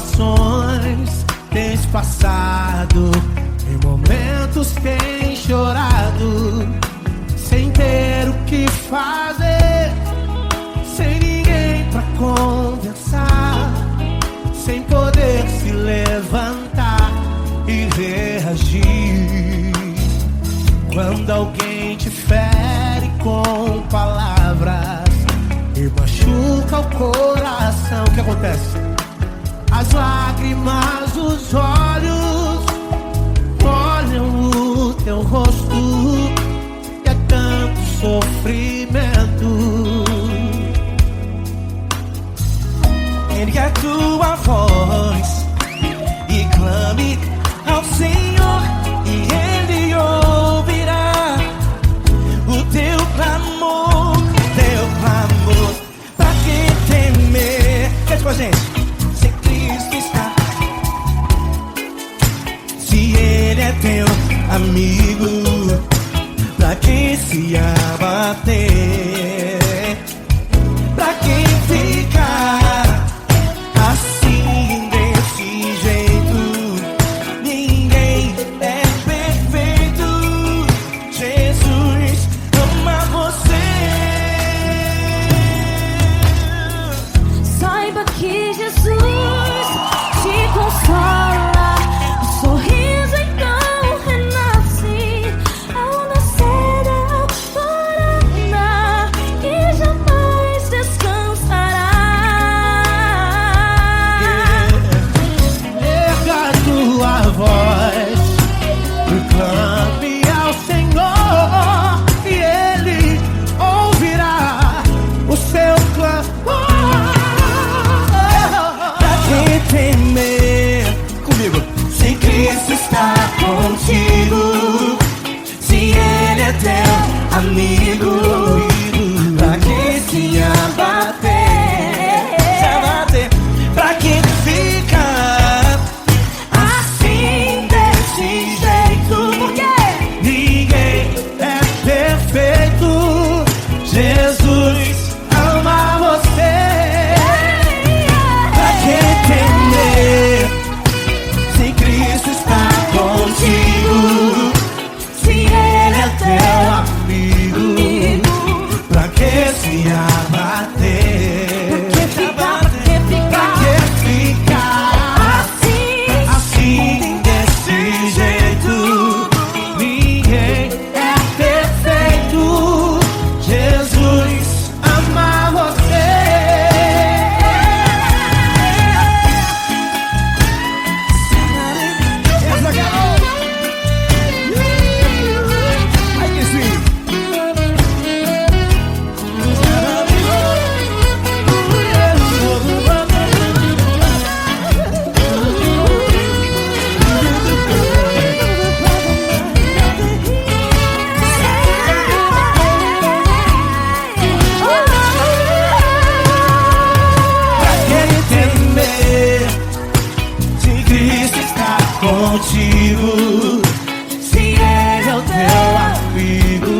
situações tens passado, em momentos tens chorado, sem ter o que fazer, sem ninguém pra conversar, sem poder se levantar e reagir. Quando alguém te fere com palavras e machuca o coração, o que acontece? As lágrimas dos olhos molham o teu rosto, e é tanto sofrimento. Ergue a tua voz e clame ao Senhor, e Ele ouvirá o teu clamor, pra que temer? Cante com a gente. Se Cristo está, se Ele é teu amigo, pra que se abater? Pra que ficar assim desse jeito? Ninguém é perfeito. Jesus ama você. Saiba que Jesus te consola, o sorriso então renasce ao nascer da alvorada, que jamais descansará. Erga a tua voz e clame ao Senhor, e Ele ouvirá o seu clamor. Pra que temer? Comigo. Se Cristo está contigo, se Ele é teu amigo, pra que se abater? Pra que ficar assim desse jeito? Porque Ninguém é perfeito. Jesus ama você. Pra que temer? Se Cristo está contigo, se Ele é Teu amigo, pra que se abater? Pra que ficar assim desse jeito? Ninguém é perfeito. Jesus ama você. ai que sim. Pra que temer? Se Cristo está contigo, se Ele é o teu amigo,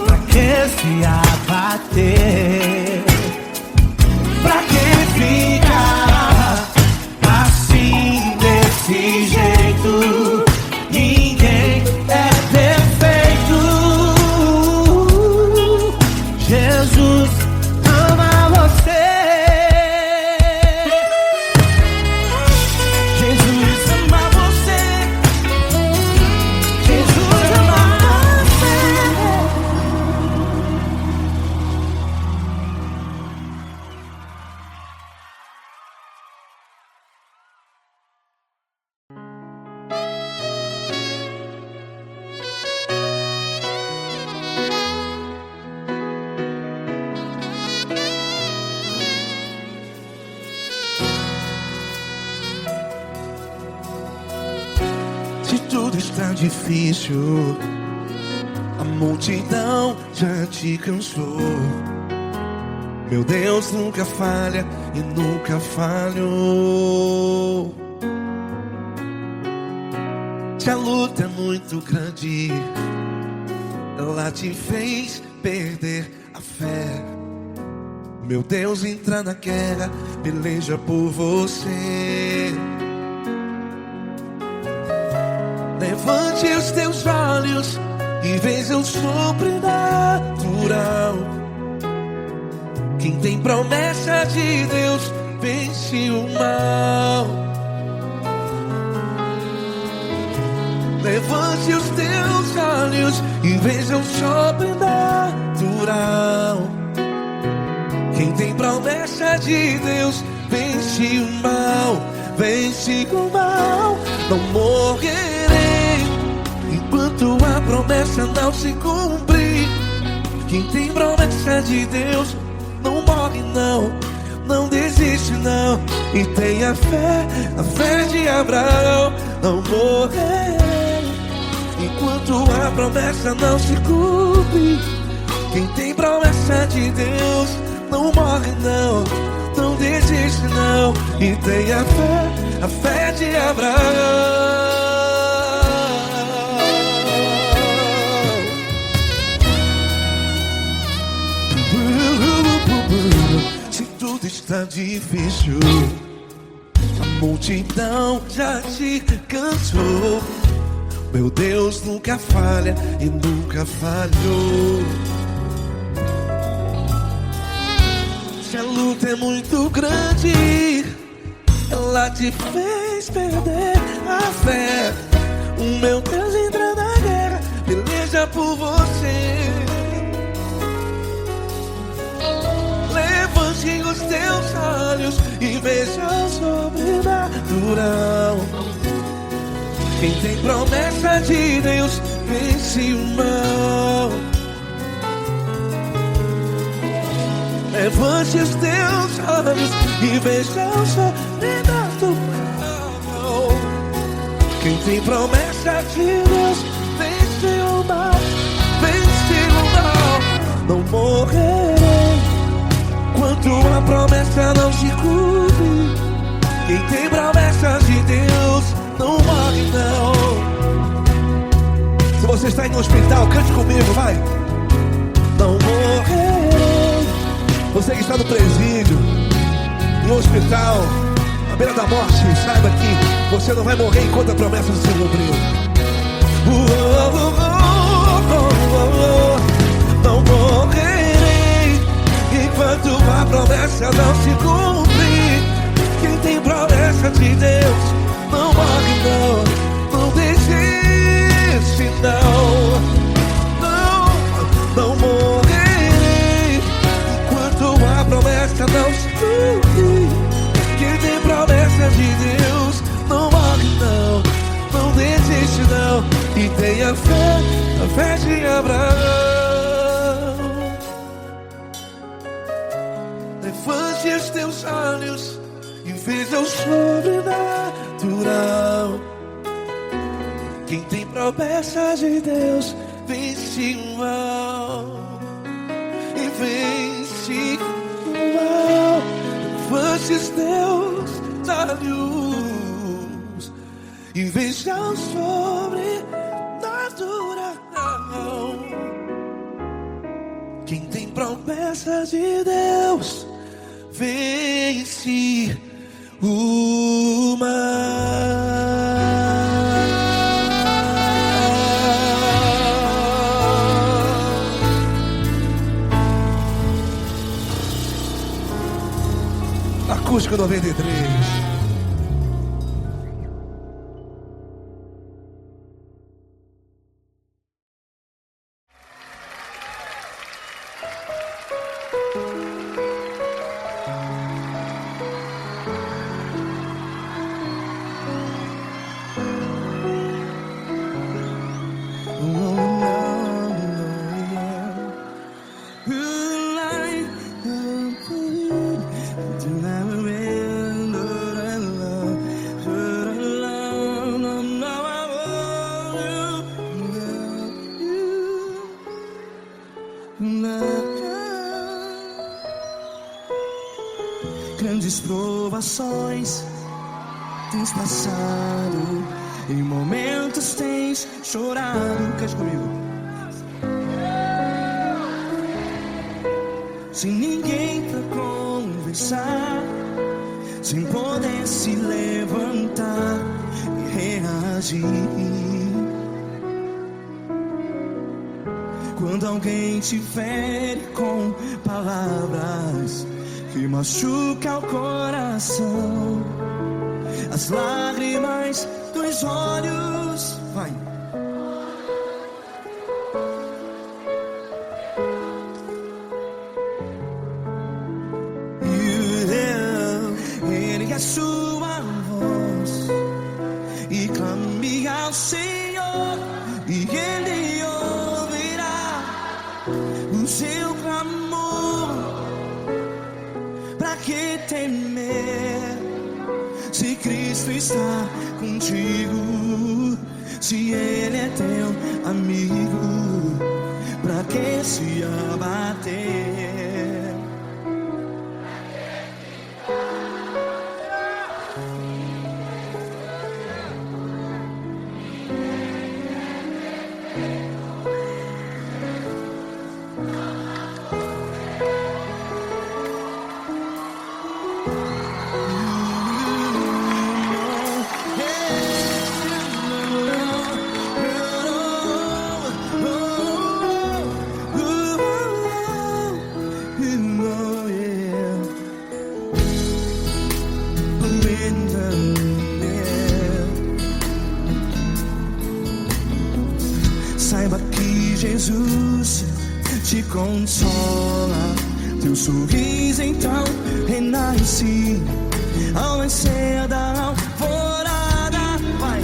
pra que se abater? Pra que ficar assim desse jeito? Ninguém é perfeito. Jesus ama você. Jesus ama você. Jesus ama você. Se tudo está difícil, a multidão já te cansou. Meu Deus nunca falha e nunca falhou. Se a luta é muito grande, ela te fez perder a fé. Meu Deus entra na guerra, peleja por você. Levante os teus olhos e veja o sobrenatural. Quem tem promessa de Deus vence o mal. Levante os teus olhos e veja o sobrenatural. Quem tem promessa de Deus vence o mal, vence o mal. Não morrerei enquanto a promessa não se cumprir. Quem tem promessa de Deus não morre não, não desiste não. E tenha fé, a fé de Abraão. Não morrerei enquanto a promessa não se cumpre. Quem tem promessa de Deus não morre não, não desiste não. E tenha fé, a fé de Abraão. Se tudo está difícil, a multidão já te cansou. Meu Deus nunca falha e nunca falhou. Se a luta é muito grande, ela te fez perder a fé. O meu Deus entra na guerra, peleja por você. Levante os teus olhos e veja o sobrenatural. Quem tem promessa de Deus vence o mal. Levante os teus olhos e veja o sobrenatural. Quem tem promessa de Deus vence o mal, vence o mal. Não morrerei enquanto a promessa não se cumpre. Quem tem promessa de Deus não morre não. Se você está em um hospital, cante comigo, vai. Não morrerei. Você que está no presídio, em um hospital, à beira da morte, saiba que você não vai morrer enquanto a promessa não se cumpriu. Não morrerei enquanto a promessa não se cumprir. Quem tem promessa de Deus não morre não, não desiste não. Não morrerei enquanto a promessa não se cumprir. Quem tem promessa de Deus não morre não, não desiste não. E tenha fé, a fé de Abraão. Levante os teus olhos e veja o sobrenatural. Quem tem promessa de Deus vence o mal, e vence o mal. Levante os teus olhos e veja o sobrenatural. Quem tem promessa de Deus vence o mal. Acústico 93. Grandes provações tens passado, em momentos tens chorado. Cante comigo. sem ninguém pra conversar, sem poder se levantar e reagir. Quando alguém te fere com palavras que machuca o coração, as lágrimas dos olhos, vai. Ergue a sua voz e clame ao Senhor, e Ele ouvirá o seu clamor. Pra que temer, se Cristo está contigo? Se Ele é teu amigo, pra que se abater? Saiba que Jesus te consola, teu sorriso então renasce ao nascer da alvorada. Vai.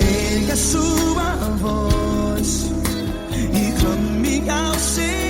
Ergue a sua voz e clame ao Senhor.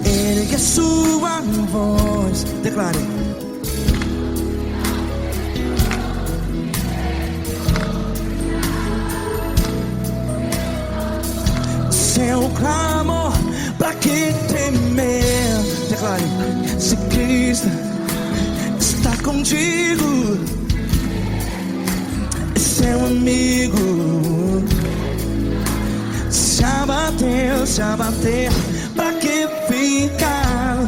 Ergue a sua voz, declare. Seu clamor, pra que temer? Declare. Se Cristo está contigo, é seu amigo. Se abater, pra que ficar?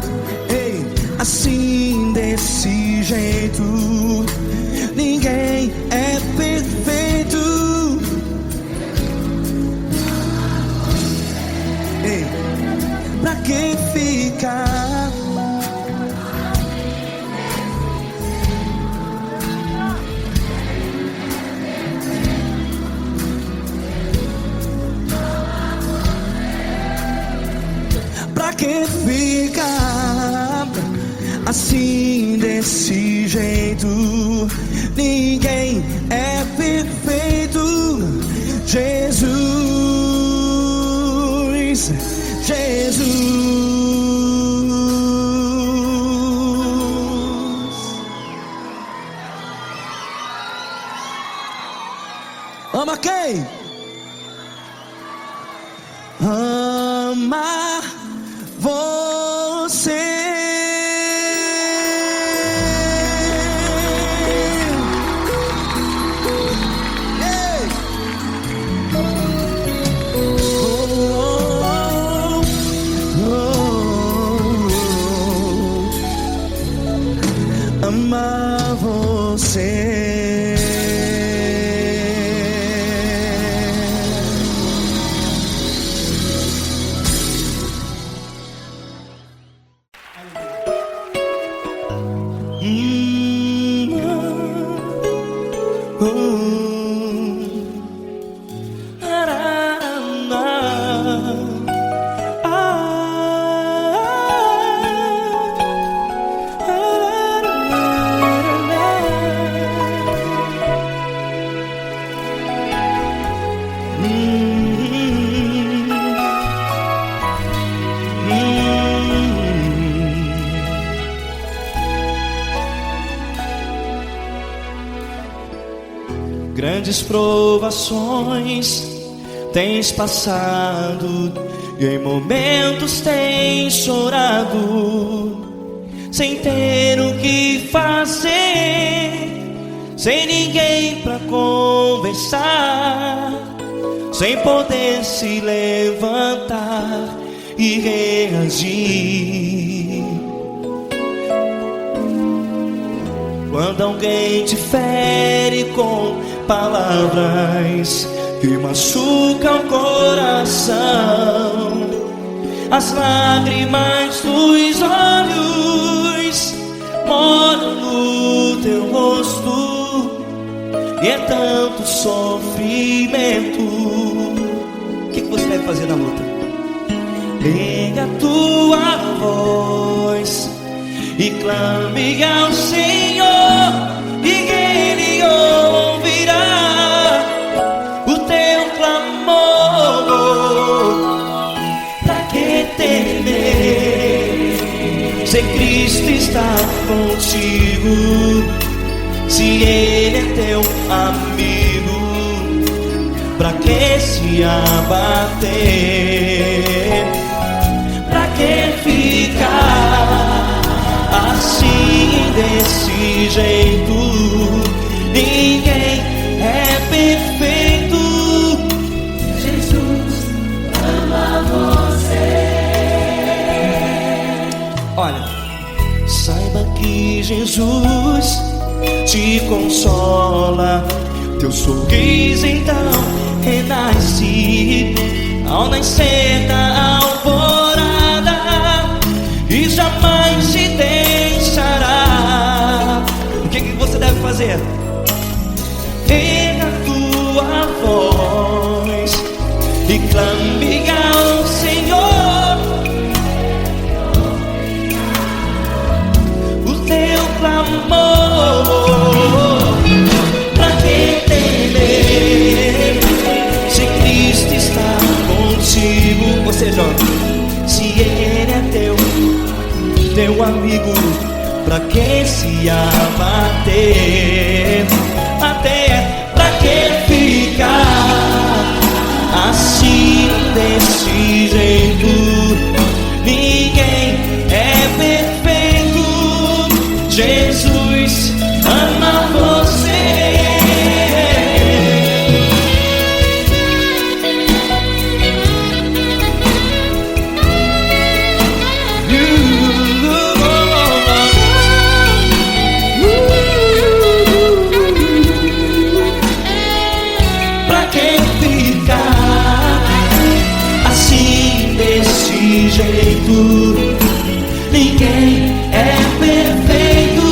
Ei, assim desse jeito, ninguém é perfeito. Ei, pra que ficar? Pra que ficar assim desse jeito? Ninguém é perfeito. Jesus, Jesus. Ama quem? Ama você. Amar você. Grandes provações tens passado e em momentos tens chorado, sem ter o que fazer, sem ninguém pra conversar, sem poder se levantar e reagir. Quando alguém te fere com palavras que machucam o coração, as lágrimas dos olhos moram no teu rosto, e é tanto sofrimento. O que você deve fazer na luta? Erga a tua voz e clame ao Senhor, e Ele ouvirá o teu clamor. Pra que temer, se Cristo está contigo, se Ele é teu amigo? Pra que se abater? Pra que ficar assim, desse jeito? Ninguém é perfeito. Jesus ama você. Olha, saiba que Jesus te consola, teu sorriso então renasce ao nascer da alvorada, e jamais te deixará. O que você deve fazer? Erga a tua voz e clame ao Senhor, o teu clamor. Pra que temer, se Cristo está contigo? Ou seja, se Ele é teu amigo, pra que se abater? Até pra que ficar assim, desse jeito? Ninguém é perfeito. Jesus ama você. Jeito, ninguém é perfeito.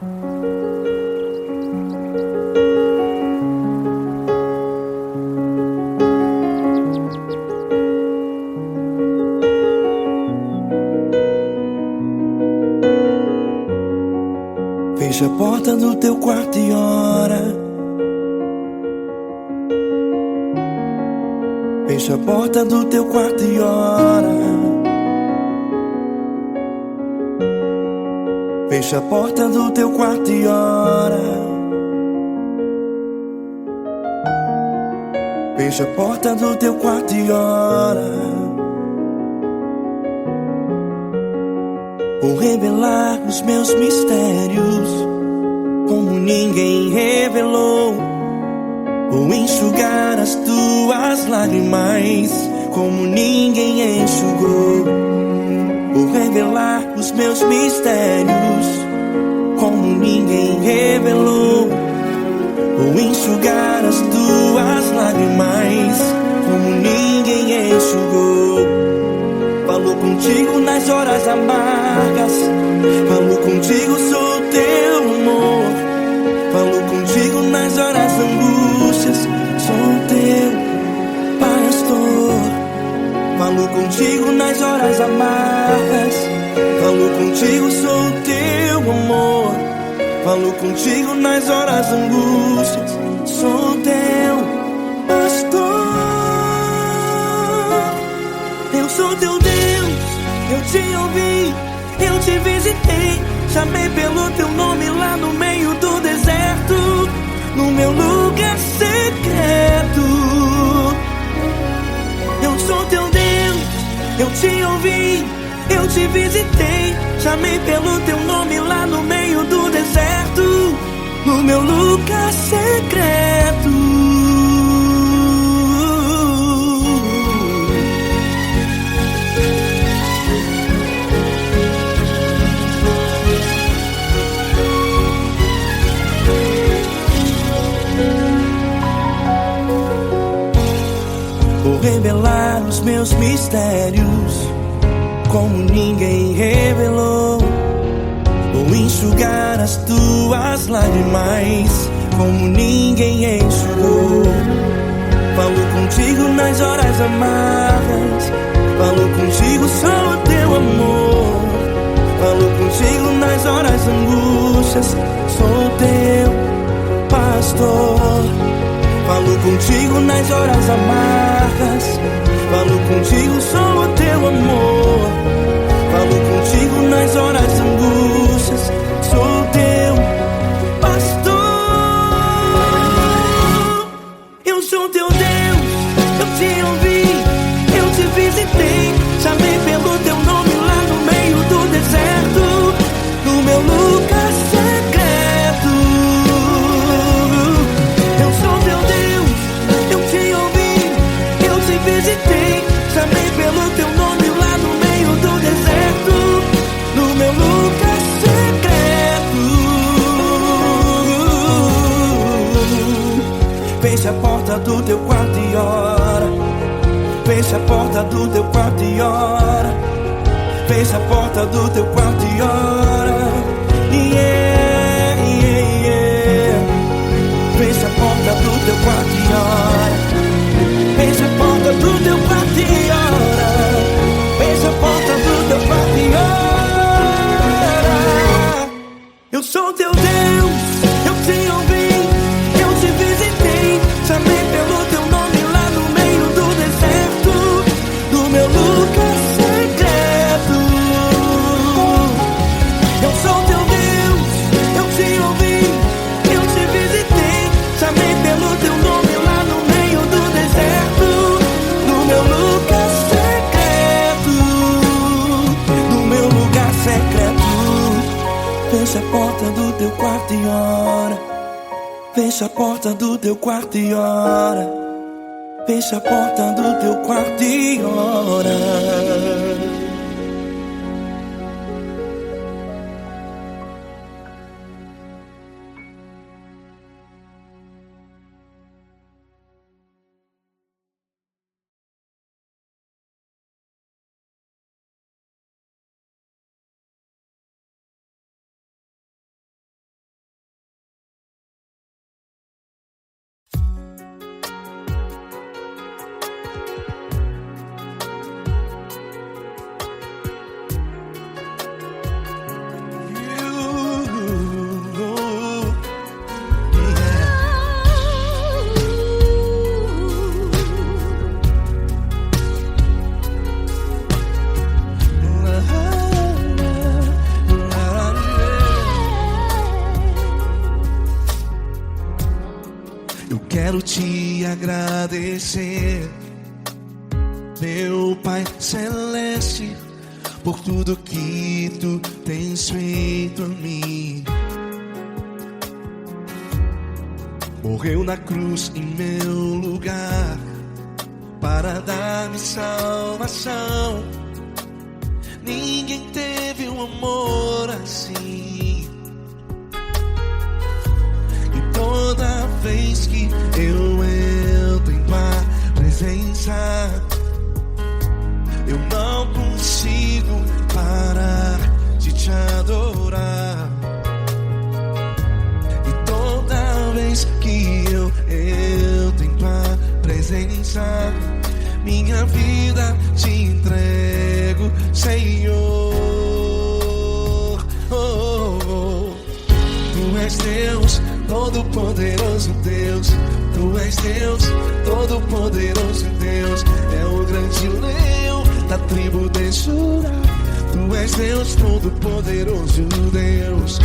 Fecha a porta do teu quarto e ora. Fecha a porta do teu quarto e ora. Fecha a porta do teu quarto e ora. Fecha a porta do teu quarto e ora. Vou revelar os meus mistérios como ninguém revelou. Vou enxugar as tuas lágrimas como ninguém enxugou. Vou revelar os meus mistérios como ninguém revelou. Vou enxugar as tuas lágrimas como ninguém enxugou. Falo contigo nas horas amargas, falo contigo, sou teu amor. Falo contigo nas horas angústias, sou teu pastor. Falo contigo nas horas amargas, falo contigo, sou teu amor. Falo contigo nas horas angústias, sou teu pastor. Eu sou teu Deus, eu te ouvi, eu te visitei. Chamei pelo teu nome lá no meio do deserto, no meu lugar secreto. Eu sou teu Deus, eu te ouvi, eu te visitei. Chamei pelo teu nome lá no meio do deserto, no meu lugar secreto. Vou revelar os meus mistérios como ninguém revelou. Vou enxugar as tuas lágrimas como ninguém enxugou. Falo contigo nas horas amargas, falo contigo, sou teu amor. Falo contigo nas horas angústias, sou teu pastor. Falo contigo nas horas amargas, falo contigo, sou o teu amor. Falo contigo nas horas angústias, sou teu pastor. Eu sou teu Deus, eu te ouvi, eu te visitei. Chamei pelo teu nome lá no meio do deserto, no meu lugar secreto. Eu sou teu Deus, eu te ouvi, eu te visitei. Chamei pelo teu nome lá no meio do deserto, no meu lugar secreto. Fecha a porta do teu quarto e ora. Fecha a porta do teu quarto e ora. Fecha a porta do teu quarto e ora. Yeah, yeah, yeah. Fecha a porta do teu quarto e ora. Fecha a porta do teu quarto e ora. Fecha a porta do teu quarto e ora. Eu sou teu Deus, eu te ouvi, eu te visitei. Chamei pelo teu nome lá no meio do deserto, no meu lugar secreto. Eu sou teu Deus, eu te ouvi, eu te visitei. Chamei pelo teu nome lá no meio do deserto, no meu lugar secreto, no meu lugar secreto. Fecha a porta do teu quarto e ora. Fecha a porta do teu quarto e ora. Fecha a porta do teu quarto e ora. quero te agradecer, meu Pai Celeste, por tudo que tu tens feito a mim. Morreu na cruz em meu lugar para dar-me salvação. Ninguém teve um amor assim. E toda vez que eu entro em tua presença, eu não consigo parar de te adorar. E toda vez que eu entro em tua presença, minha vida te entrego, Senhor. Tu és Deus, Todo-Poderoso Deus. Tu és Deus, Todo-Poderoso Deus. É o grande leão da tribo de Judá. Tu és Deus, Todo-Poderoso Deus.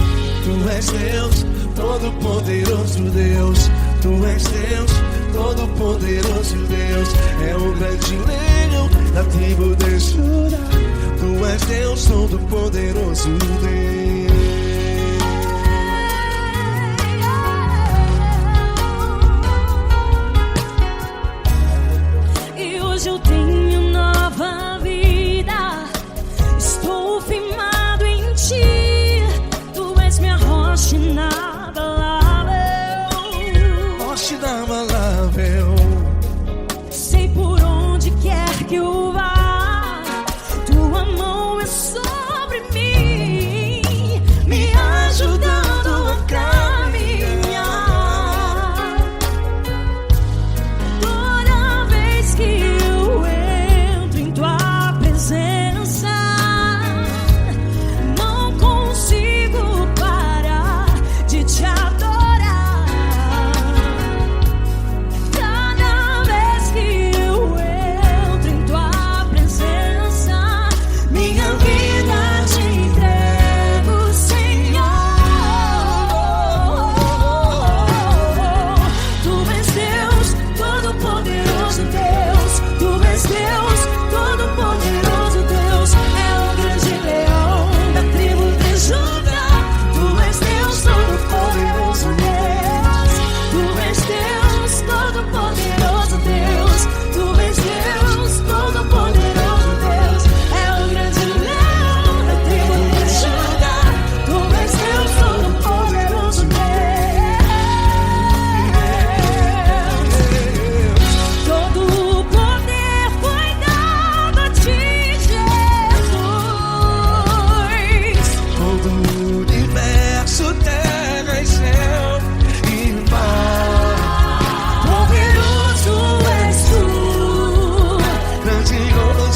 Tu és Deus, Todo-Poderoso Deus. Tu és Deus, Todo-Poderoso Deus. É o grande leão da tribo de Judá. Tu és Deus, Todo-Poderoso Deus. E hoje eu tenho nova vida. Estou firmado em ti. Tu és minha rocha inabalável. Rocha inabalável. Sei por onde quer que eu vá, tua mão é sobre mim, me ajudando a caminhar. Toda vez que eu entro em tua presença, não consigo parar de te adorar. Cada vez que eu entro em tua presença, minha vida te entrego, Senhor. Tu és Deus, Todo-Poderoso Deus. Tu és Deus, Todo-Poderoso Deus. É o grande leão da tribo de Judá. Tu és Deus, Todo-Poderoso Deus. Tu és Deus, Todo-Poderoso Deus. Tu és Deus, Todo-Poderoso Deus. É o grande leão da tribo de Judá. Tu és Deus, Todo-Poderoso Deus. Todo o poder foi dado a ti, Jesus. Todo o universo, terra e céu e mar. Poderoso és tu, Grandioso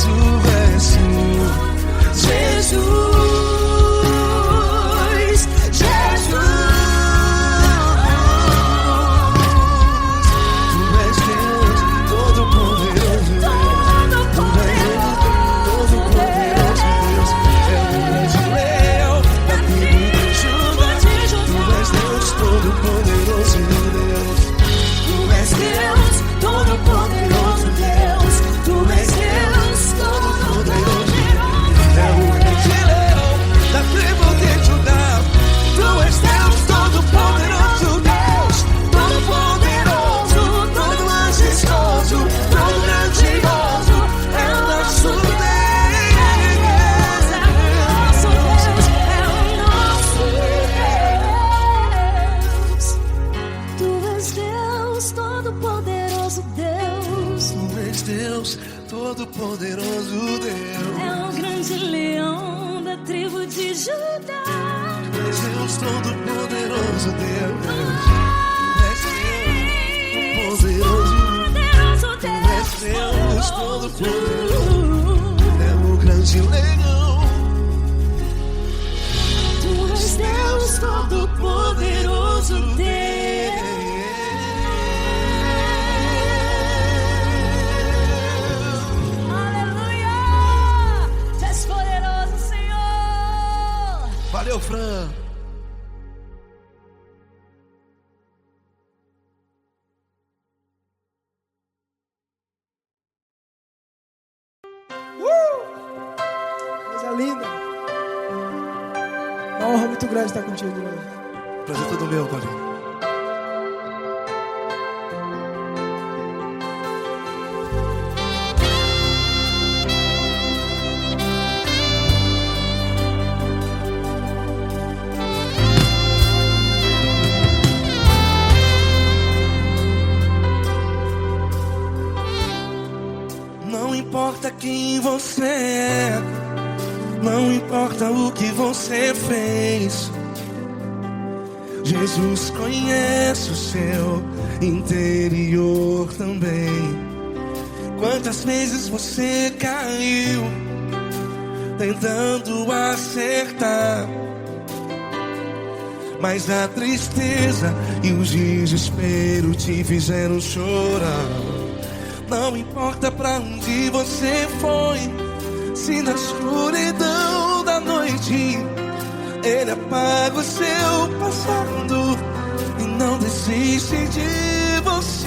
és tu, Jesus, Jesus. Tu és Deus, Todo-Poderoso Deus. Tu és Todo-Poderoso Deus. É o grande leão da tribo de Judá. Tu és Deus, Todo-Poderoso Deus. Tu és Deus, Todo-Poderoso Deus. Tu és Deus, Todo-Poderoso. É o grande leão da tribo de Judá. Tu és Deus, Todo-Poderoso Deus. Todo-Poderoso, todo majestoso, todo grandioso. É o nosso Deus. Tu és Deus, Todo-Poderoso Deus. Tu és Deus, Todo-Poderoso Deus. É o grande leão da tribo de Judá. Tu és Deus, Todo-Poderoso Deus. Tu és Deus, Todo-Poderoso. Poderoso Tu és Deus, Deus. Todo-Poderoso. É o grande leão. Tu és Deus, Todo-Poderoso Deus. Aleluia! Tu és poderoso, Senhor. Valeu, Fran. honra muito grande estar contigo, mano. Prazer todo meu, Paulinho. Não importa quem você é, não importa o que você fez, Jesus conhece o seu interior também. Quantas vezes você caiu tentando acertar, mas a tristeza e o desespero te fizeram chorar. Não importa pra onde você foi, se na escuridão da noite Ele apaga o seu passado e não desiste de você.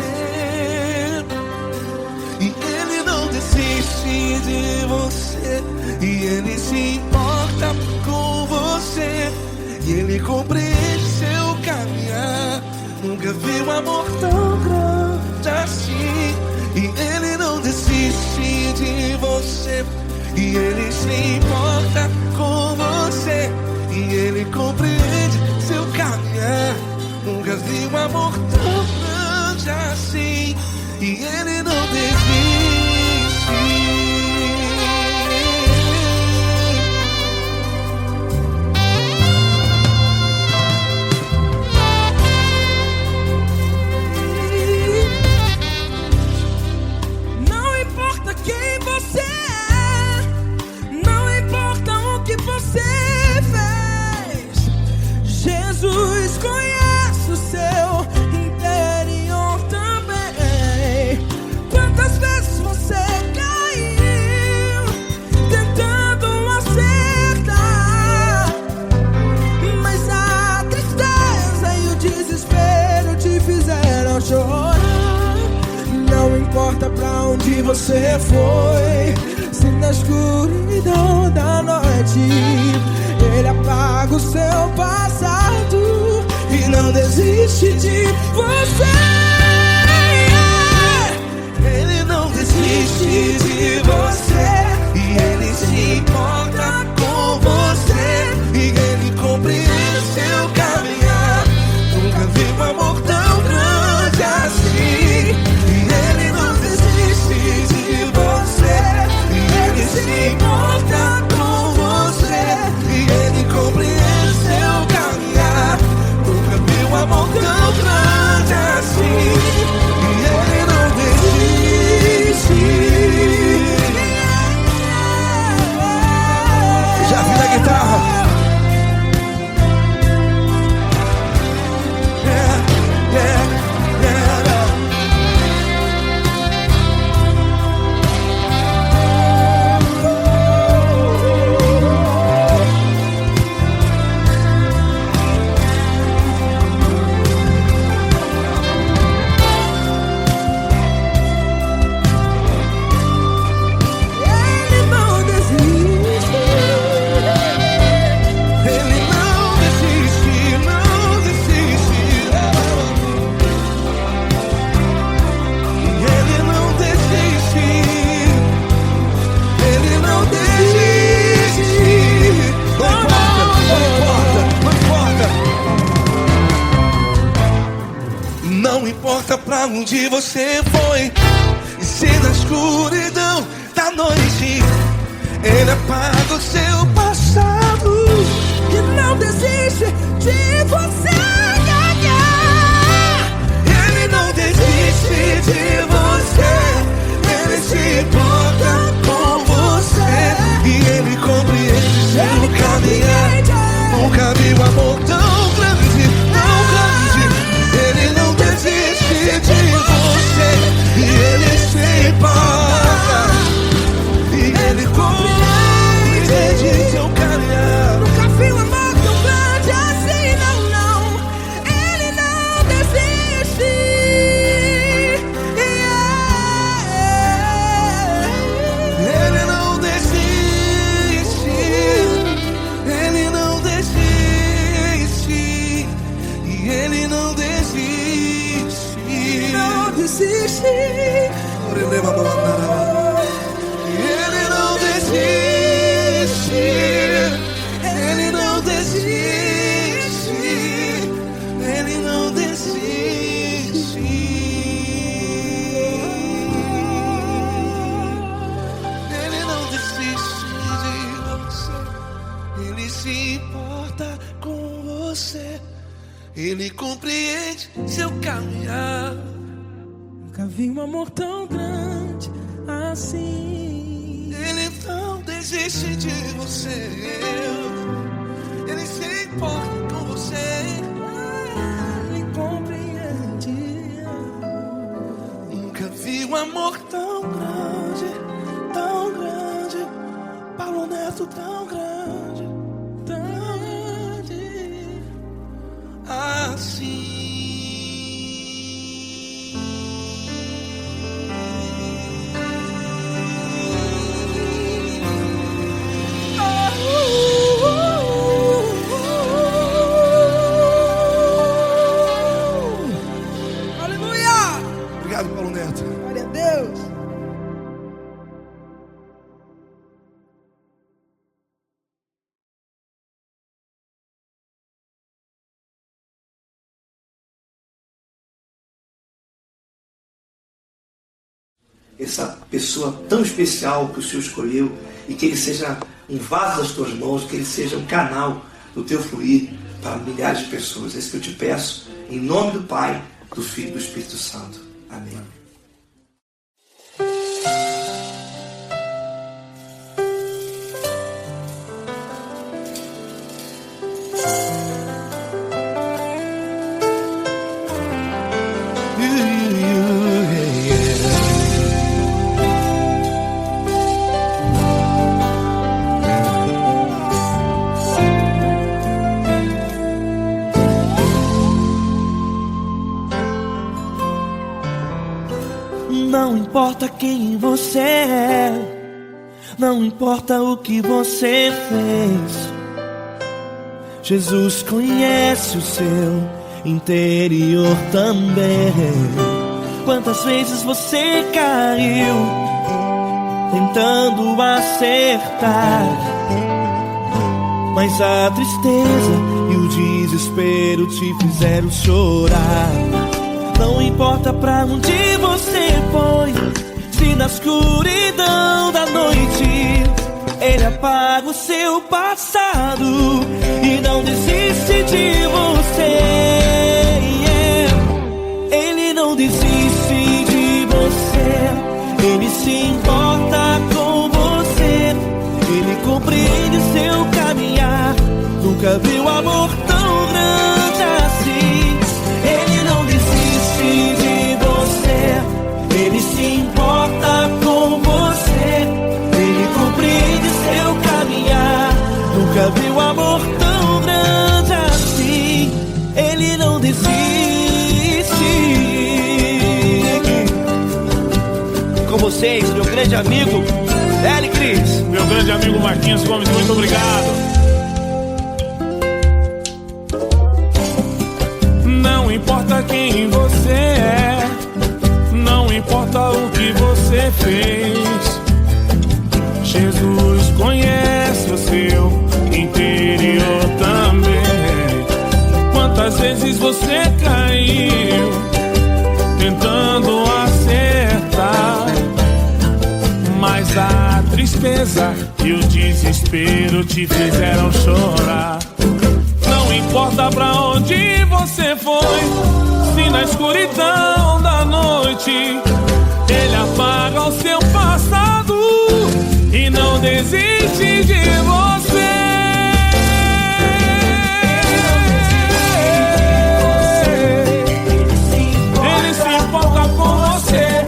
E Ele não desiste de você, e Ele se importa com você, e Ele compreende seu caminhar. Nunca vi um amor tão grande assim. E Ele não desiste de você, e Ele se importa com você, e Ele compreende seu caminhar. Nunca vi um amor tão grande assim. E Ele não desiste. Jesus conhece o seu interior também. Quantas vezes você caiu tentando acertar, mas a tristeza e o desespero te fizeram chorar. Não importa pra onde você foi, se na escuridão da noite Ele apaga o seu passado e não desiste de você. Ele não desiste de você, e Ele se importa com você, e Ele compreende seu caminhar. Nunca vi um amor tão grande assim. E Ele não desiste de você, e Ele se importa com você, e Ele compreende seu caminhar. Nunca vi um amor tão grande assim. E Ele não desiste. Já vi na guitarra. Yeah, yeah, yeah. Não importa pra onde você foi, e se na escuridão da noite Ele apaga o seu passado E não desiste de você. Ele não desiste de você, Ele se importa com você, e Ele compreende seu caminhar. Nunca vi um amor tão grande, tão grande. Ele não desiste de você, e Ele se importa, e Ele compreende seu desiste. Ele não desiste. Ele não desiste. Ele não desiste. Ele não desiste de você. Ele se importa com você. Ele compreende seu caminhar. Nunca vi um amor tão grande assim. Ele não desiste de você. Ele se importa com você. Ele compreende. Nunca vi um amor tão grande, tão grande. Paulo Neto tão grande, tão grande assim. Obrigado, Paulo Neto. Glória a Deus. Essa pessoa tão especial que o Senhor escolheu, e que ele seja um vaso das tuas mãos, que ele seja um canal do teu fluir para milhares de pessoas. É isso que eu te peço, em nome do Pai, do Filho e do Espírito Santo. Amém. Não importa quem você é, não importa o que você fez, Jesus conhece o seu interior também. Quantas vezes você caiu tentando acertar, mas a tristeza e o desespero te fizeram chorar. Não importa pra onde você foi, se na escuridão da noite Ele apaga o seu passado e não desiste de você. Ele não desiste de você. Ele se importa com você. Ele compreende seu caminhar. Nunca viu amor tão grande assim. Ele não desiste de você. Ele se importa com você. Ele compreende seu caminhar. Nunca viu amor tão grande assim. Ele não desiste. Com vocês, meu grande amigo L. Cris. Meu grande amigo Marquinhos Gomes, muito obrigado. Não importa quem você é, não importa o que você fez, Jesus conhece o seu interior também. Quantas vezes você caiu tentando acertar, mas a tristeza e o desespero te fizeram chorar. Não importa pra onde você foi, se na escuridão da noite Ele apaga o seu passado e não desiste de você. Ele se importa com você.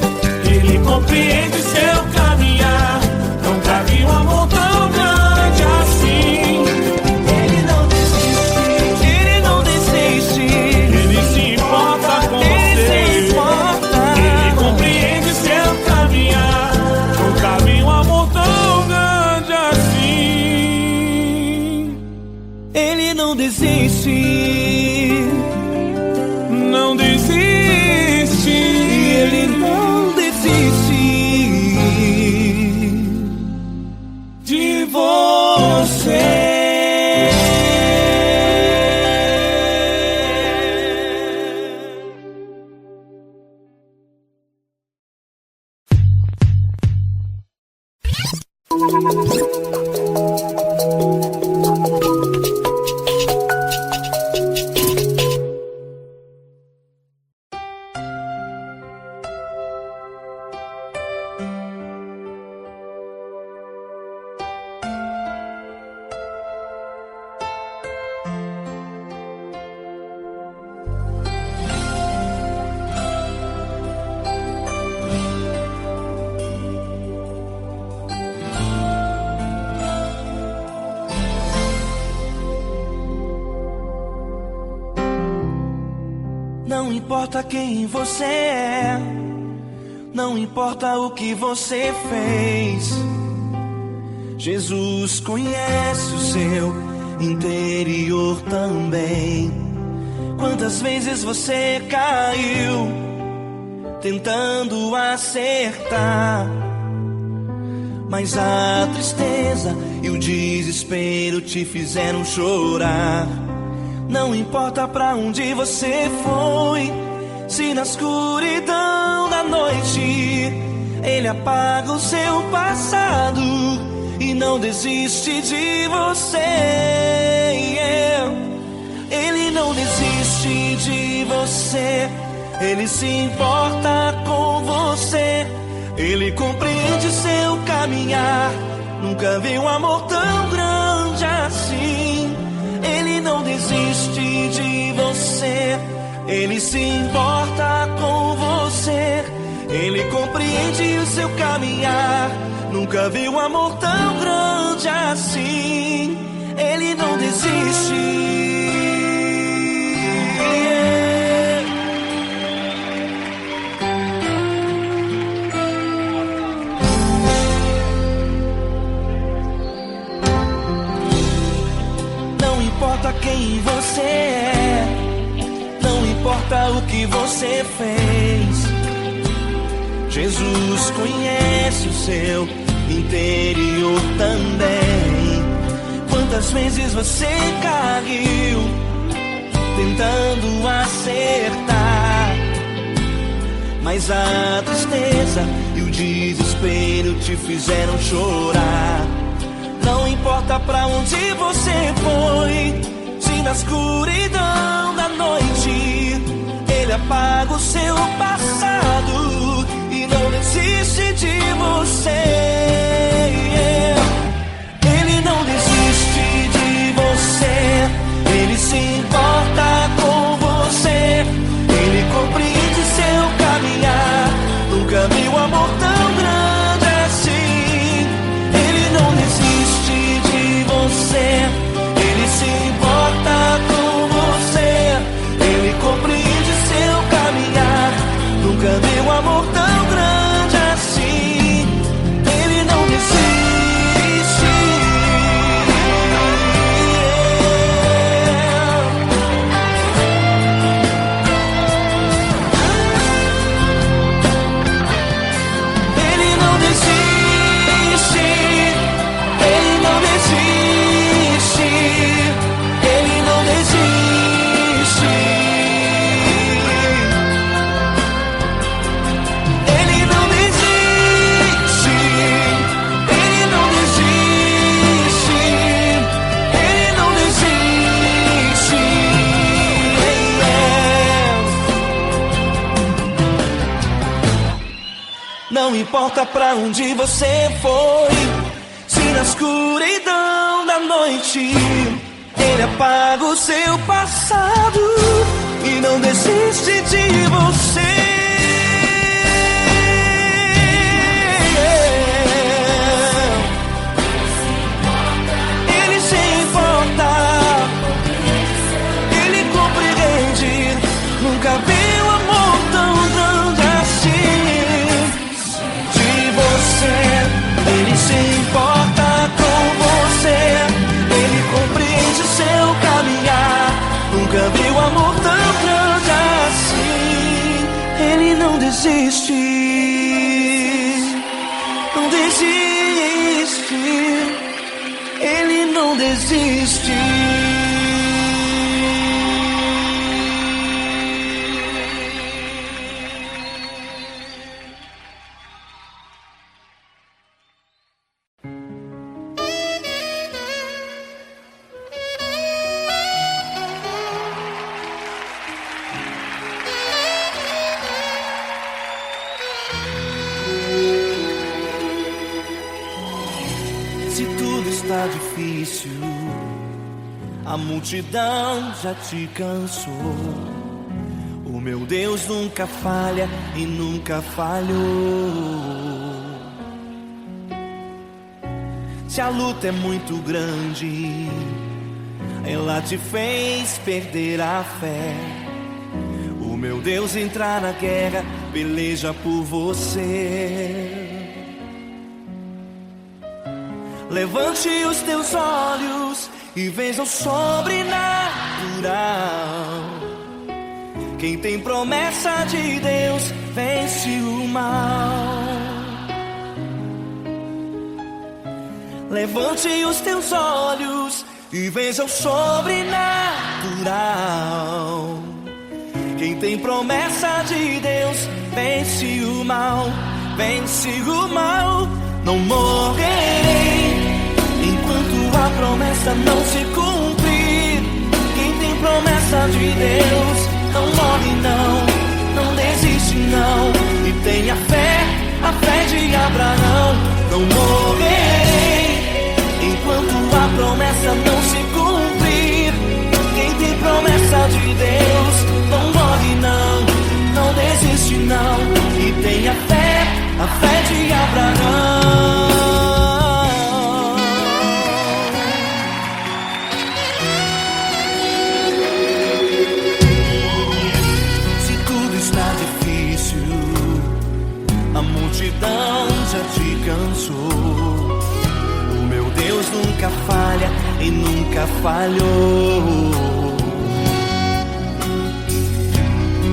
Ele compreende seu caminhar. Nunca vi um amor tão grande assim. Ele não desiste. Ele não desiste. Ele se importa com você. Ele compreende seu caminhar. Nunca vi um amor tão grande assim. Ele não desiste. Não desiste. Ele não desiste de você. Não importa quem você é, não importa o que você fez, Jesus conhece o seu interior também. Quantas vezes você caiu tentando acertar, mas a tristeza e o desespero te fizeram chorar. Não importa pra onde você foi, se na escuridão da noite Ele apaga o seu passado e não desiste de você. Ele não desiste de você, Ele se importa com você, Ele compreende seu caminhar. Nunca vi um amor tão grande assim. Ele não desiste de você, Ele se importa com você, Ele compreende o seu caminhar. Nunca vi um amor tão grande assim. Ele não desiste. Não importa quem você é, não importa o que você fez, Jesus conhece o seu interior também. Quantas vezes você caiu tentando acertar, mas a tristeza e o desespero te fizeram chorar. Não importa pra onde você foi, se na escuridão da noite Ele apaga o seu passado e não desiste de você. Ele não desiste de você, Ele se importa com você, Ele compreende seu caminhar. Nunca vi um amor tão grande assim. Ele não desiste de você, Ele se importa com você, Ele compreende seu caminhar. Nunca vi um amor tão grande assim. Ele não desiste. Ele não desiste. Ele não desiste. Ele não desiste. Ele não desiste. Ele não desiste. Ele não desiste. Não importa pra onde você foi, se na escuridão da noite Ele apaga o seu passado e não desiste de você. Ele se importa, Ele compreende. Nunca vi um amor tão grande assim. De você, Ele se importa com você, Ele compreende o seu caminhar. Nunca vi um amor tão grande assim. desiste, não desiste, Ele não desiste. Se tudo está difícil, a multidão já te cansou. O meu Deus nunca falha e nunca falhou. Se a luta é muito grande, ela te fez perder a fé. O meu Deus entrar na guerra, peleja por você. Levante os teus olhos e veja o sobrenatural. Quem tem promessa de Deus vence o mal. Levante os teus olhos e veja o sobrenatural. Quem tem promessa de Deus vence o mal. Vence o mal. Não morrerei enquanto a promessa não se cumprir. Quem tem promessa de Deus não morre não, não desiste não. E tenha fé, a fé de Abraão. Não morrerei enquanto a promessa não se cumprir. Quem tem promessa de Deus não morre não, não desiste não. E tenha fé, a fé de Abraão. A multidão já te cansou. O meu Deus nunca falha e nunca falhou.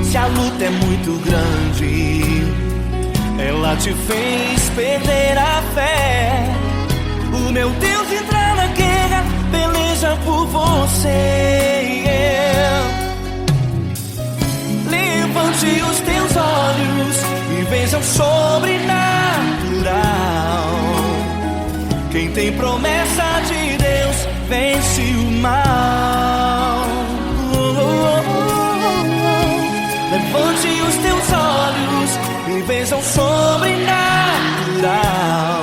Se a luta é muito grande, ela te fez perder a fé. O meu Deus entra na guerra, peleja por você. Levante os teus olhos e veja o sobrenatural. Quem tem promessa de Deus vence o mal. Levante os teus olhos e veja o sobrenatural.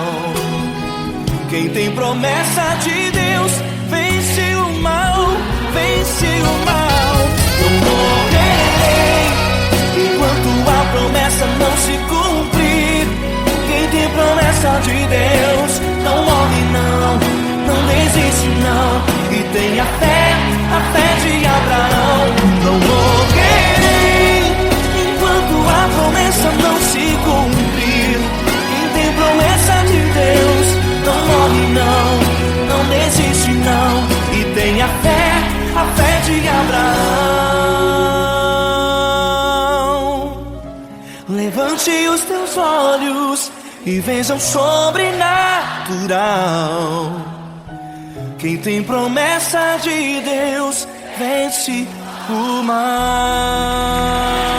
Quem tem promessa de Deus vence o mal. Vence o mal. Não morrerei enquanto a promessa não se cumprir. Quem tem promessa de Deus não morre não, não desiste não. E tenha fé, a fé de Abraão. Não morrerei enquanto a promessa não se cumprir. Quem tem promessa de Deus não morre não, não desiste não. E tenha fé, a fé de Abraão. Levante os teus olhos e veja o sobrenatural. Quem tem promessa de Deus vence o mal.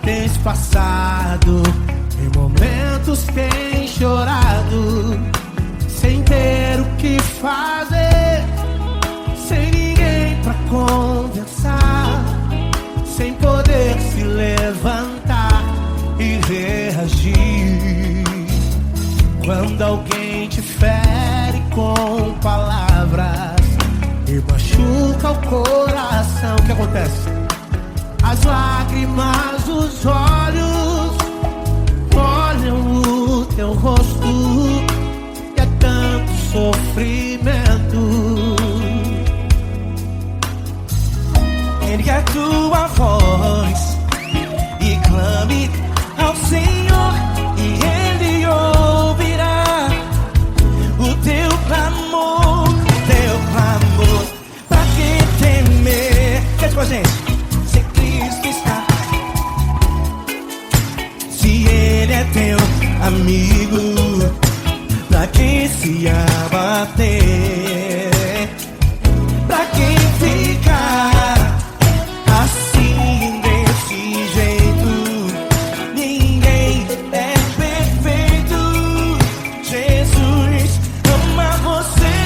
Tens passado, em momentos tens chorado, sem ter o que fazer, sem ninguém pra conversar, sem poder se levantar e reagir. Quando alguém te fere com palavras e machuca o coração, o que acontece? as lágrimas dos olhos olham o teu rosto, e é tanto sofrimento. Ergue a tua voz e clame ao Senhor, e Ele ouvirá o teu clamor, pra que temer? Cante com a gente. Se Cristo está, se Ele é teu amigo, pra que se abater? Pra que ficar assim desse jeito? Ninguém é perfeito. Jesus ama você.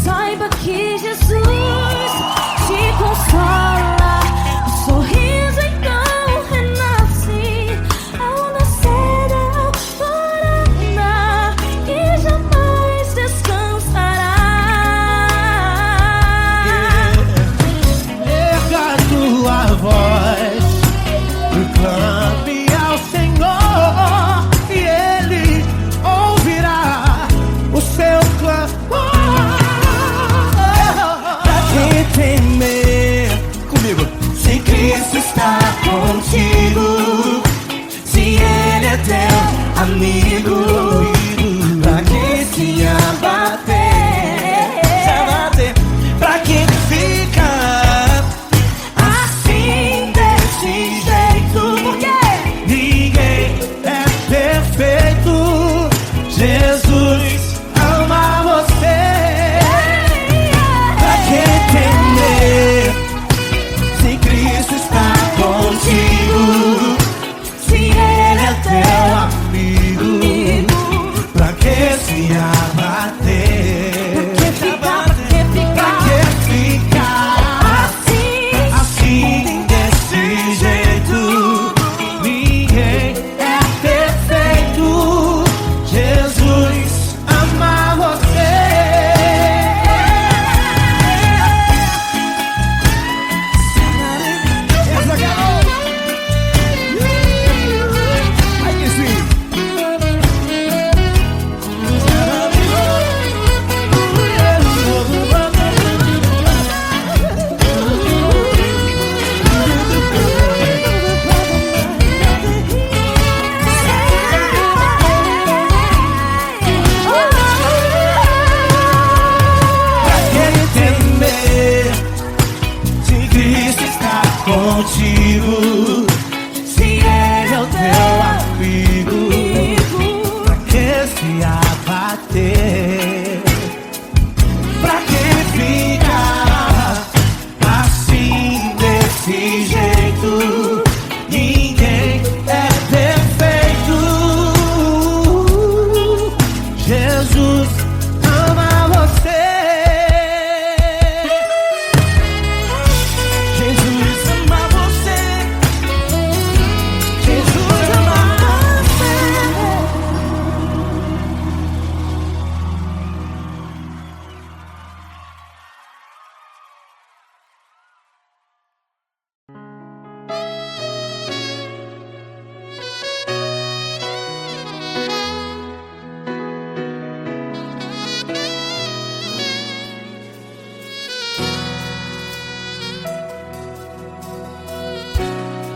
Saiba que Jesus te consola. O sorriso então renasce ao nascer da alvorada, e jamais descansará. Erga a tua voz e clame ao Senhor, e Ele ouvirá o seu clamor. Pra que temer? Comigo. Se Cristo está contigo, se Ele é teu amigo, pra que se abater? Pra que ficar assim desse jeito? Porque ninguém é perfeito. Jesus ama você. Pra que temer? Se Cristo está contigo, se Ele é teu amigo, pra que se abater? Pra que ficar assim desse jeito? Ninguém é perfeito. Jesus ama você. Aí que sim. Pra que temer? Se Cristo está contigo, se Ele é o teu amigo, pra que se abater? Pra que ficar assim desse jeito? Ninguém é perfeito. Jesus ama você. Jesus ama você. Jesus ama você.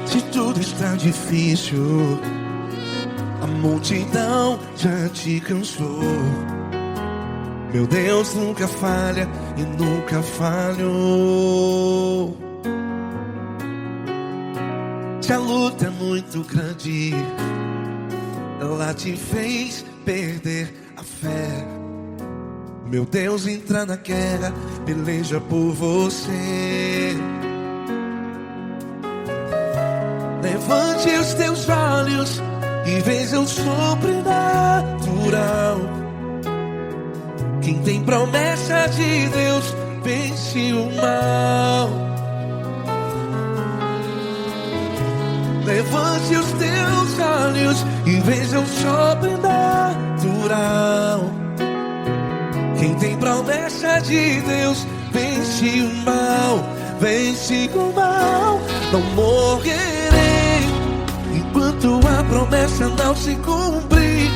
Se tudo está difícil, a multidão já te cansou. Meu Deus nunca falha e nunca falhou. Se a luta é muito grande, ela te fez perder a fé. Meu Deus entra na guerra, peleja por você. Levante os teus olhos e veja o sobrenatural. Quem tem promessa de Deus vence o mal. Levante os teus olhos e veja o sobrenatural. Quem tem promessa de Deus venci o mal, venci o mal. Não morrerei enquanto a promessa não se cumprir.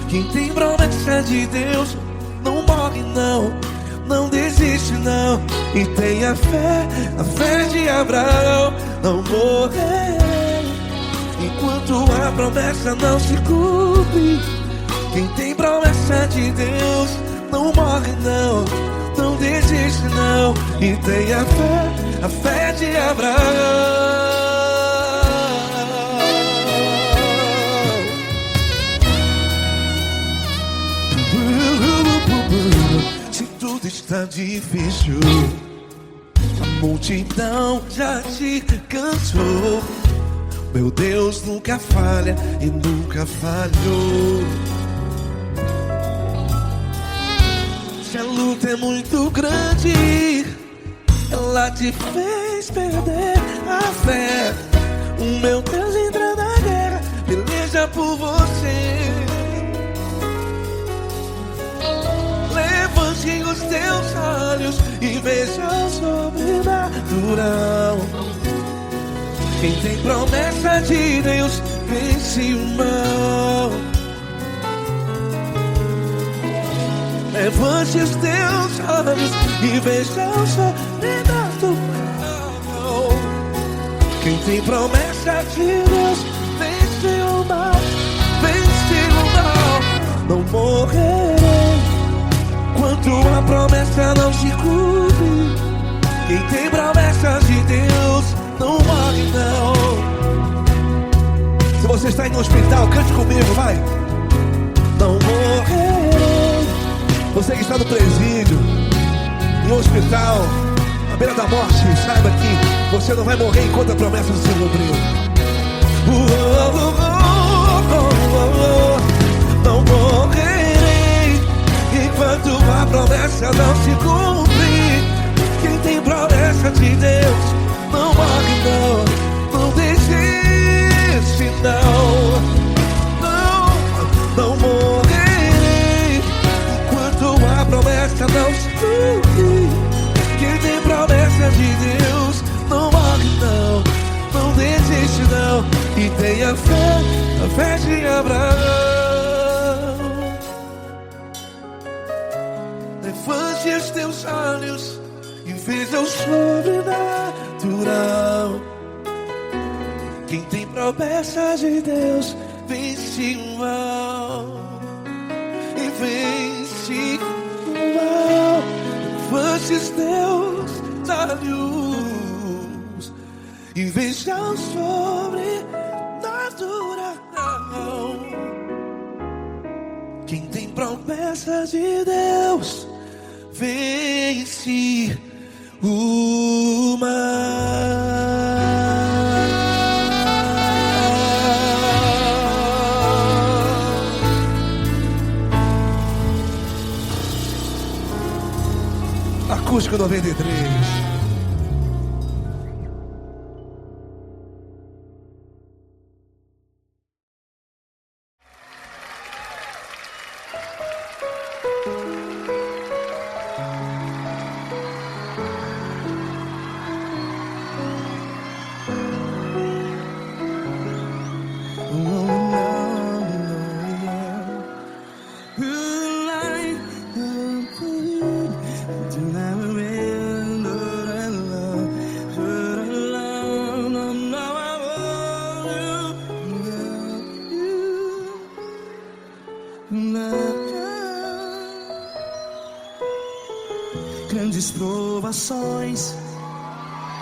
Quem tem promessa de Deus não morre não, não desiste não. E tem a fé de Abraão. Não morrerei enquanto a promessa não se cumpre. Quem tem promessa de Deus não morre não, não desiste não. E tem a fé de Abraão. Se tudo está difícil, a multidão já te cansou. Meu Deus nunca falha e nunca falhou. Se a luta é muito grande, ela te fez perder a fé. O meu Deus entra na guerra, peleja por você. Levante os teus olhos e veja o sobrenatural. Quem tem promessa de Deus vence o mal. Levante os teus olhos e veja o sobrenatural. Quem tem promessa de Deus vence o mal, vence o mal. Não morrerei enquanto a promessa não se cumpre. Quem tem promessa de Deus não morre não. Se você está aí no hospital, cante comigo, vai. Não morrerei. Você que está no presídio, em um hospital, à beira da morte, saiba que você não vai morrer enquanto a promessa não se cumpriu. Não morrerei enquanto a promessa não se cumprir. Quem tem promessa de Deus não morre não, não desiste não. Não morrerei enquanto a promessa não se cumprir. Quem tem promessa de Deus não morre não, não desiste não. E tem a fé de Abraão. Levante os teus olhos e veja o sobrenatural. Quem tem promessa de Deus vence o mal, e vence o mal. Levante os teus olhos e veja o sobrenatural. Quem tem promessa de Deus vence o mal. Acústico 93. Grandes provações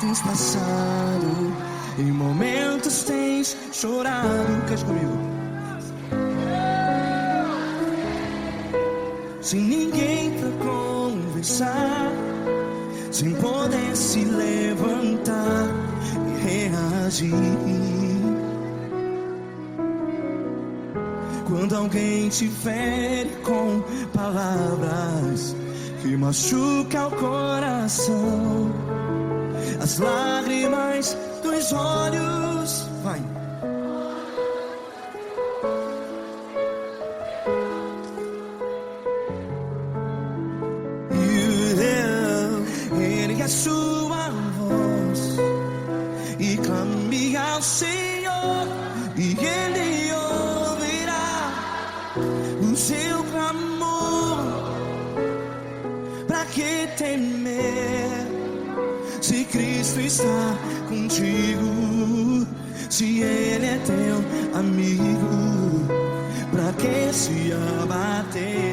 tens passado, em momentos tens chorado. Cante comigo. Sem ninguém pra conversar, sem poder se levantar e reagir. Quando alguém te fere com palavras que machuca o coração, as lágrimas dos olhos, vai. a sua voz e clame ao Senhor, e Ele ouvirá o seu clamor. Pra que temer, se Cristo está contigo? Se Ele é teu amigo, pra que se abater?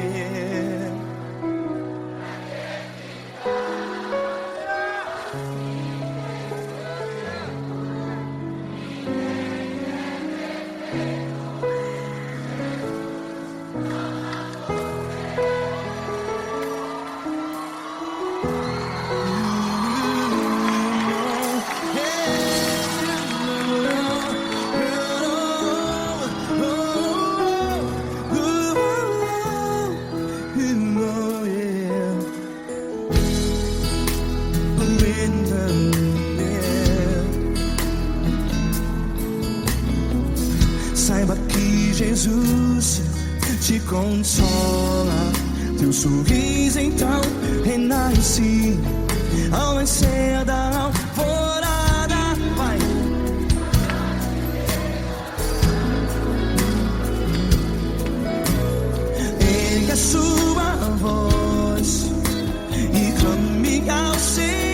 Saiba que Jesus te consola, teu sorriso então renasce ao nascer da alvorada. Vai. Ergue a sua voz e clame ao Senhor.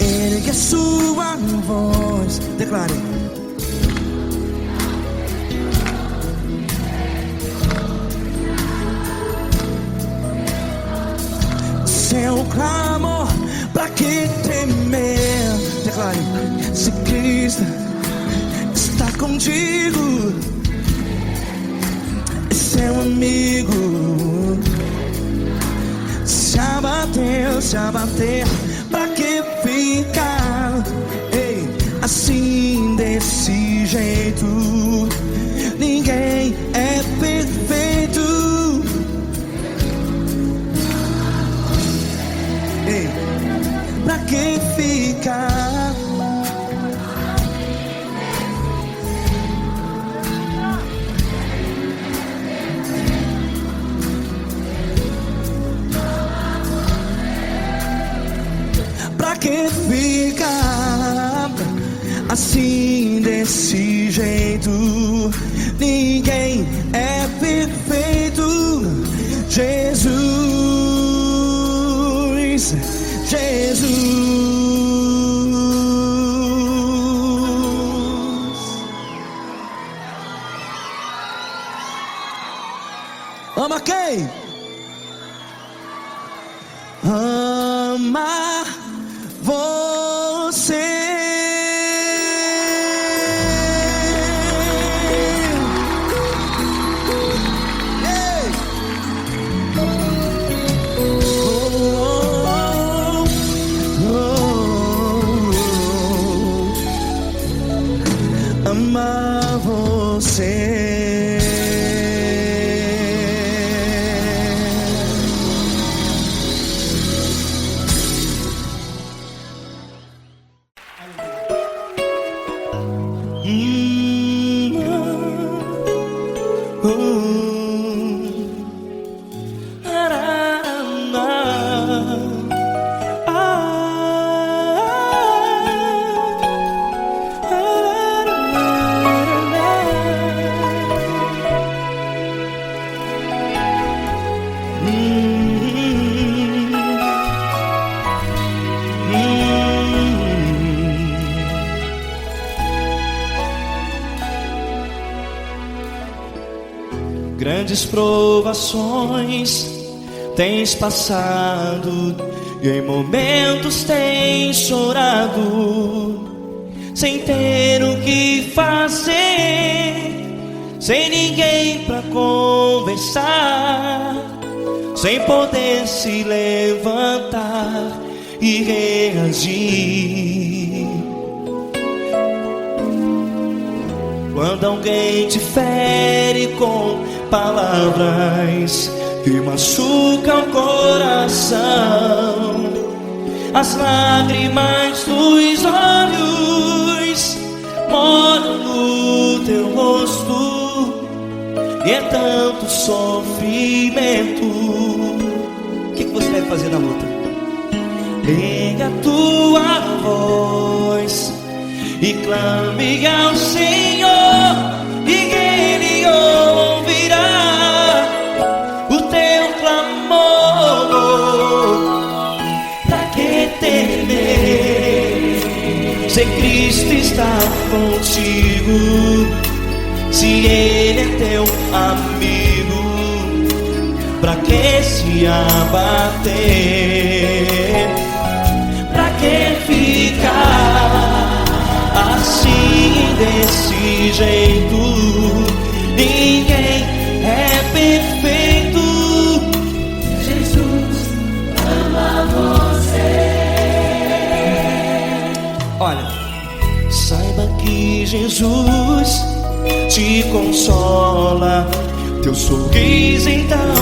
Ergue a sua voz, declare. Seu clamor, pra que temer? Declare. Se Cristo está contigo, é seu amigo. Se abater, pra que ficar, ei, assim desse jeito? Ninguém é perfeito. Ei, pra que ficar? Pra que ficar assim desse jeito? Ninguém é perfeito. Jesus, Jesus. Ama quem? Ama você. Ama você. você. Grandes provações tens passado e em momentos tens chorado, sem ter o que fazer, sem ninguém pra conversar, sem poder se levantar e reagir. Quando alguém te fere com palavras que machucam o coração, as lágrimas dos olhos moram no teu rosto, e é tanto sofrimento. O que você deve fazer na luta? Erga a tua voz e clame ao Senhor, e Ele ouvirá o teu clamor. Pra que temer, se Cristo está contigo, se Ele é teu amigo? Pra que se abater? Pra que ficar assim, desse jeito? Ninguém é perfeito. Jesus ama você. Olha, saiba que Jesus te consola, teu sorriso então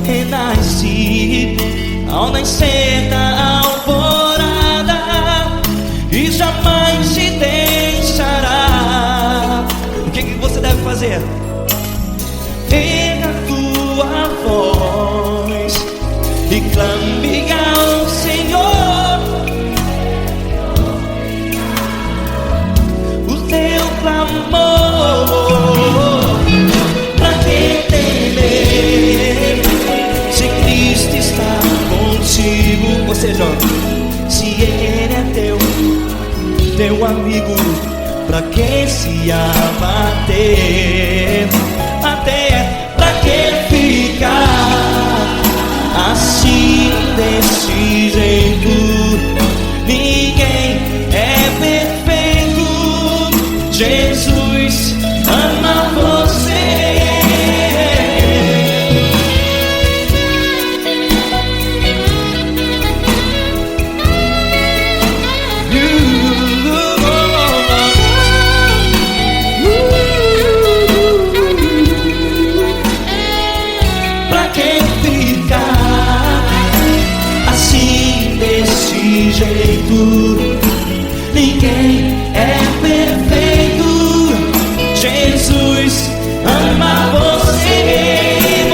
renasce ao nascer da alvorada, e jamais te deixará. O que você deve fazer? Erga a tua voz e clame ao Senhor, o teu clamor. Pra que temer, se Cristo está contigo? Ou seja, se Ele é teu amigo, pra que se abater? Até pra que ficar assim, desse jeito? Ninguém é perfeito. Jesus ama você. Ninguém é perfeito. Jesus ama você.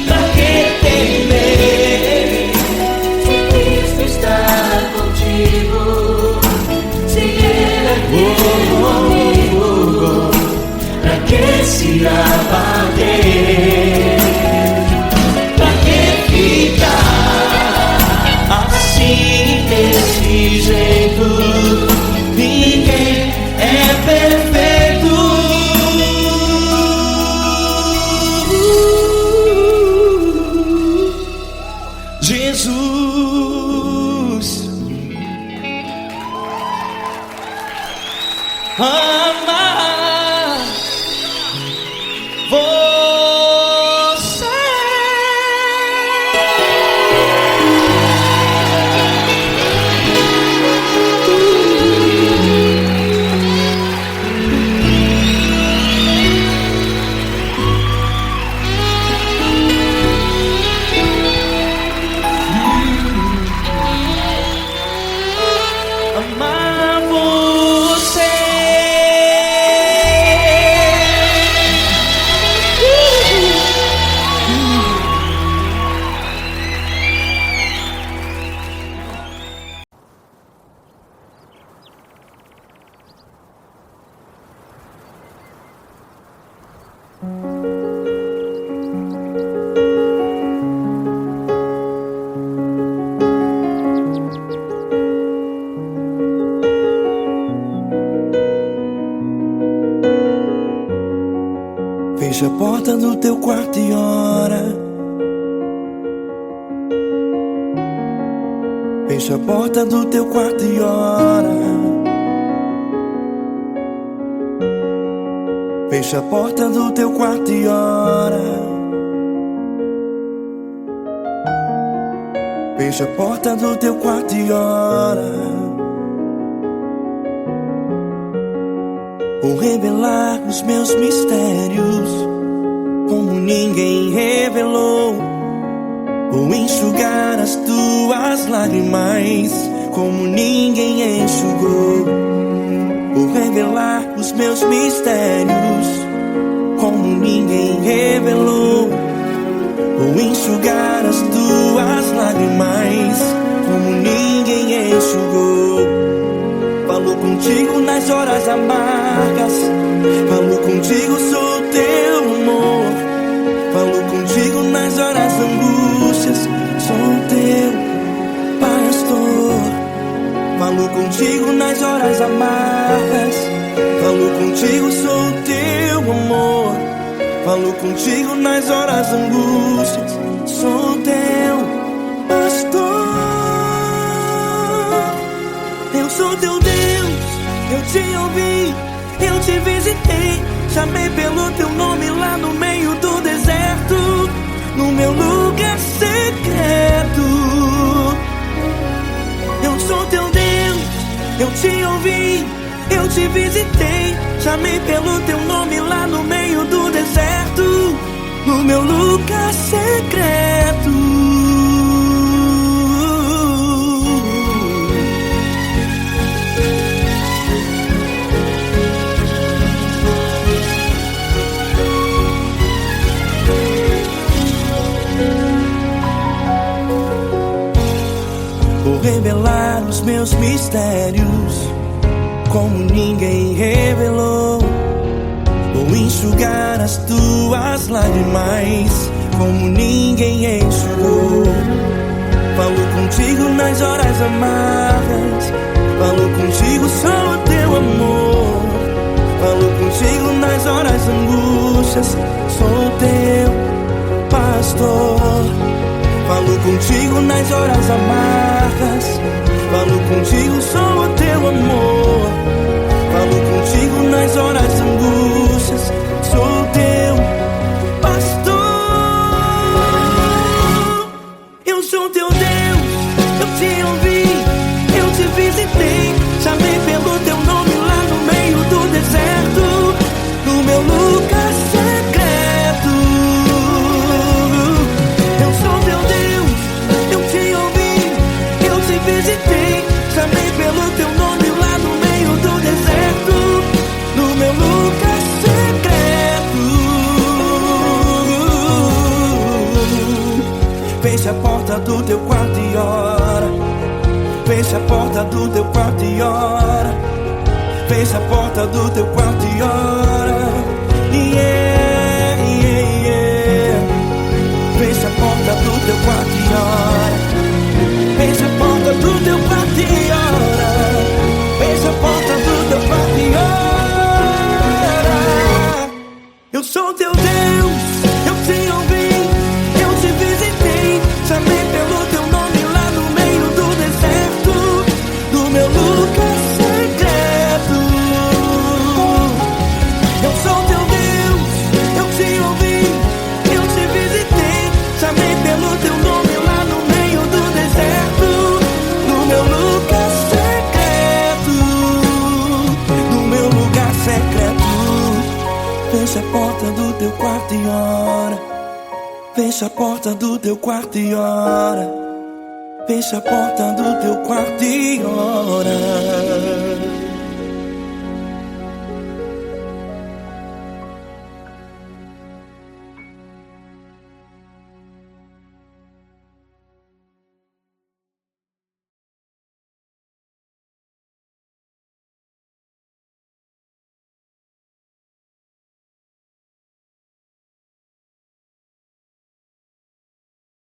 Pra que temer, Se Cristo está contigo, se Ele é teu amigo, pra que se abater? Pra que ficar assim, desse jeito? Ninguém é perfeito. Jesus ama você. Fecha a porta do teu quarto e ora. Fecha a porta do teu quarto e ora. Fecha a porta do teu quarto e ora. Fecha a porta do teu quarto e ora. Vou revelar os meus mistérios como ninguém revelou. Vou enxugar as tuas lágrimas como ninguém enxugou. Vou revelar os meus mistérios como ninguém revelou. Vou enxugar as tuas lágrimas como ninguém enxugou. Falo contigo nas horas amargas, falo contigo, sou teu amor. Falo contigo nas horas angústias, sou teu pastor. Falo contigo nas horas amargas, falo contigo, sou teu amor. Falo contigo nas horas angústias, sou teu pastor. Eu sou teu Deus, eu te ouvi, eu te visitei. Chamei pelo teu nome lá no meio do deserto, no meu lugar secreto. Eu sou teu Deus, eu te ouvi, eu te visitei. Chamei pelo teu nome lá no meio do deserto, no meu lugar secreto. Vou revelar os meus mistérios como ninguém revelou. Vou enxugar as tuas lágrimas como ninguém enxugou. Falo contigo nas horas amargas, falo contigo, sou teu amor. Falo contigo nas horas angústias, sou teu pastor. Falo contigo nas horas amargas, falo contigo, sou teu amor. Falo contigo nas horas angústias, sou teu pastor. Eu sou teu Deus, eu te ouvi, eu te visitei. Chamei pelo teu nome lá no meio do deserto, no meu lugar secreto. Eu sou teu Deus, eu te ouvi, eu te visitei. Chamei pelo teu nome lá no meio do deserto, no meu lugar secreto. Fecha a porta do teu quarto e ora. Fecha a porta do teu quarto e ora. Fecha a porta do teu quarto e ora. Yeah, yeah, yeah. Fecha a porta do teu quarto e ora. Fecha a porta do teu quarto e ora. Fecha a porta do teu quarto e ora. Eu sou teu Deus, eu te ouvi, eu te visitei. Chamei pelo teu nome lá no meio do deserto, no meu lugar secreto. Eu sou teu Deus, eu te ouvi, eu te visitei. Chamei pelo teu nome lá no meio do deserto, no meu lugar secreto, no meu lugar secreto. Fecha a porta do teu quarto e ora. Fecha a porta do teu quarto e ora. Fecha a porta do teu quarto e ora.